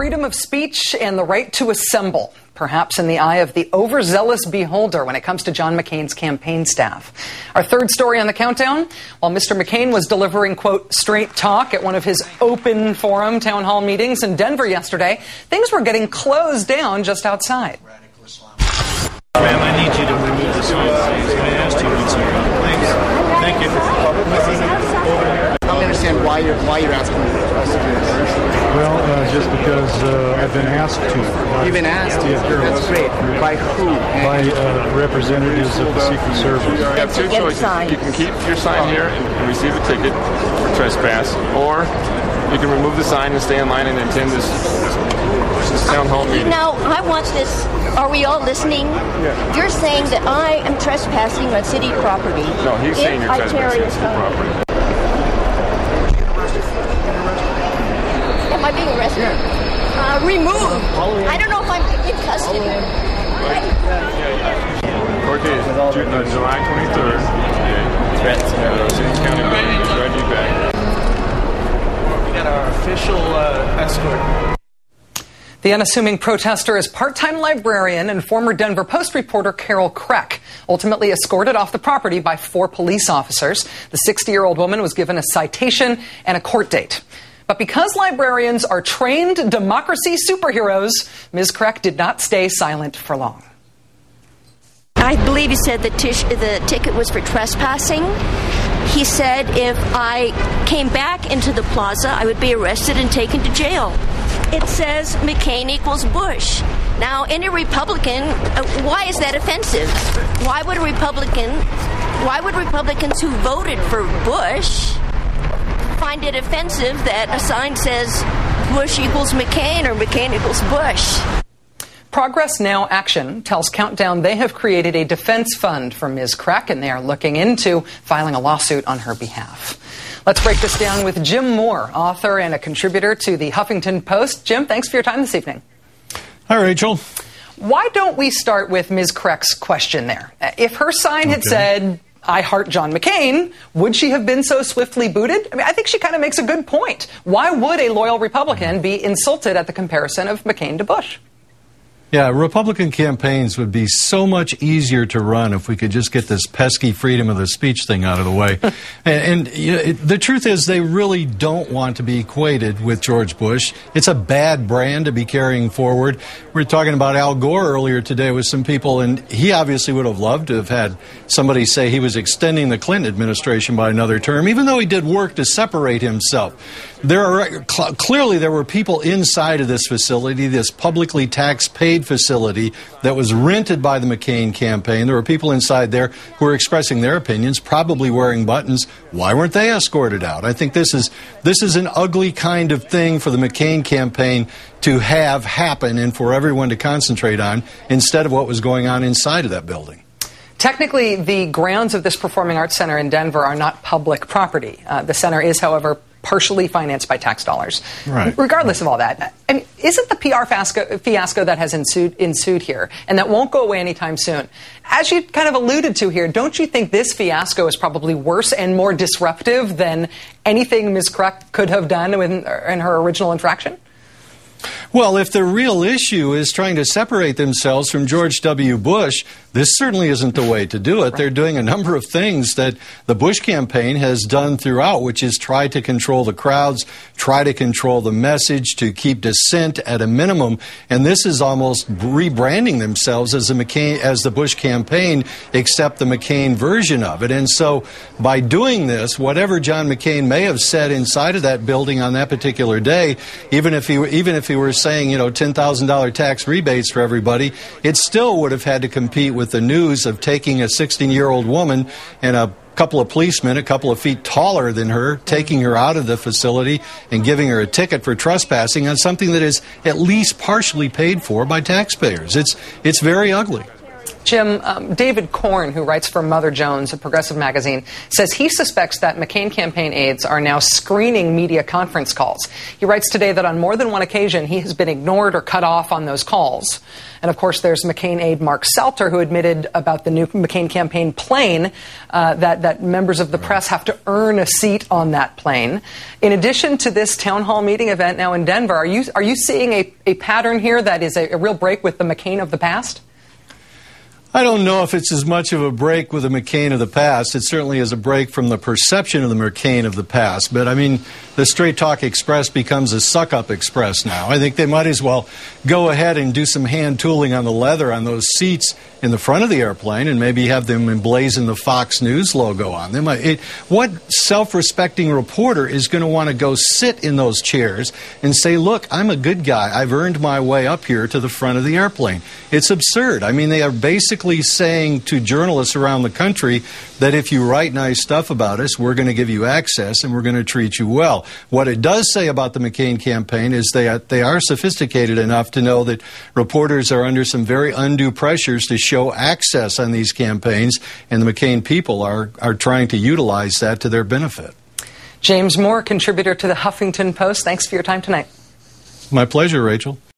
freedom of speech and the right to assemble, perhaps in the eye of the overzealous beholder when it comes to John McCain's campaign staff. Our third story on the countdown, while Mr. McCain was delivering, quote, straight talk at one of his open forum town hall meetings in Denver yesterday, things were getting closed down just outside. Ma'am, I need you to remove the sign. I was going to ask you once again. Thanks. Thank you. I don't understand why you're asking us to do this. Well, just because I've been asked to. You've been asked to? Yes, That's great. By who? By representatives of the Secret Service. You have two choices. You can keep your sign here and receive a ticket for trespass, or you can remove the sign and stay in line and attend this town hall meeting. Now, I want this. Are we all listening? Yeah. You're saying that I am trespassing on city property. No, he's saying you're trespassing on city property. Am I being arrested? Yeah. Removed. I don't know if I'm in custody. Court date is July 23rd. City County Building is ready back. We got our official escort. The unassuming protester is part-time librarian and former Denver Post reporter Carol Kreck, ultimately escorted off the property by 4 police officers. The 60-year-old woman was given a citation and a court date. But because librarians are trained democracy superheroes, Ms. Kreck did not stay silent for long. I believe he said the ticket was for trespassing. He said if I came back into the plaza, I would be arrested and taken to jail. It says McCain equals Bush. Now, any Republican, why is that offensive? Why would Republicans who voted for Bush find it offensive that a sign says Bush equals McCain or McCain equals Bush? Progress Now Action tells Countdown they have created a defense fund for Ms. Kreck, and they are looking into filing a lawsuit on her behalf. Let's break this down with Jim Moore, author and a contributor to the Huffington Post. Jim, thanks for your time this evening. Hi, Rachel. Why don't we start with Ms. Kreck's question there? If her sign had said, I heart John McCain, would she have been so swiftly booted? I mean, I think she kind of makes a good point. Why would a loyal Republican be insulted at the comparison of McCain to Bush? Yeah, Republican campaigns would be so much easier to run if we could just get this pesky freedom of the speech thing out of the way. and the truth is they really don't want to be equated with George Bush. It's a bad brand to be carrying forward. We were talking about Al Gore earlier today with some people, and he obviously would have loved to have had somebody say he was extending the Clinton administration by another term, even though he did work to separate himself. Clearly there were people inside of this facility, this publicly tax-paid facility that was rented by the McCain campaign. There were people inside there who were expressing their opinions, probably wearing buttons. Why weren't they escorted out? I think this is an ugly kind of thing for the McCain campaign to have happen and for everyone to concentrate on instead of what was going on inside of that building. Technically, the grounds of this Performing Arts Center in Denver are not public property. The center is, however, partially financed by tax dollars. Right. Regardless of all that, I mean, isn't the PR fiasco that has ensued here, and that won't go away anytime soon, as you kind of alluded to here, don't you think this fiasco is probably worse and more disruptive than anything Ms. Kreck could have done in her original infraction? Well, if the real issue is trying to separate themselves from George W. Bush, this certainly isn't the way to do it. They're doing a number of things that the Bush campaign has done throughout, which is try to control the crowds, try to control the message, to keep dissent at a minimum. And this is almost rebranding themselves as the Bush campaign, except the McCain version of it. And so by doing this, whatever John McCain may have said inside of that building on that particular day, even if he were saying, $10,000 tax rebates for everybody, it still would have had to compete with the news of taking a 16-year-old woman and a couple of policemen, a couple of feet taller than her, taking her out of the facility and giving her a ticket for trespassing on something that is at least partially paid for by taxpayers. It's very ugly. Jim, David Korn, who writes for Mother Jones, a progressive magazine, says he suspects that McCain campaign aides are now screening media conference calls. He writes today that on more than one occasion he has been ignored or cut off on those calls. And, of course, there's McCain aide Mark Salter, who admitted about the new McCain campaign plane that members of the press have to earn a seat on that plane. In addition to this town hall meeting event now in Denver, are you seeing a pattern here that is a real break with the McCain of the past? I don't know if it's as much of a break with the McCain of the past. It certainly is a break from the perception of the McCain of the past. But, I mean, the Straight Talk Express becomes a suck-up express now. I think they might as well go ahead and do some hand tooling on the leather on those seats in the front of the airplane and maybe have them emblazon the Fox News logo on them. What self-respecting reporter is going to want to go sit in those chairs and say, look, I'm a good guy. I've earned my way up here to the front of the airplane? It's absurd. I mean, they are basically saying to journalists around the country that if you write nice stuff about us, we're going to give you access and we're going to treat you well. What it does say about the McCain campaign is they are sophisticated enough to know that reporters are under some very undue pressures to show access on these campaigns, and the McCain people are trying to utilize that to their benefit. James Moore, contributor to the Huffington Post, thanks for your time tonight. My pleasure, Rachel.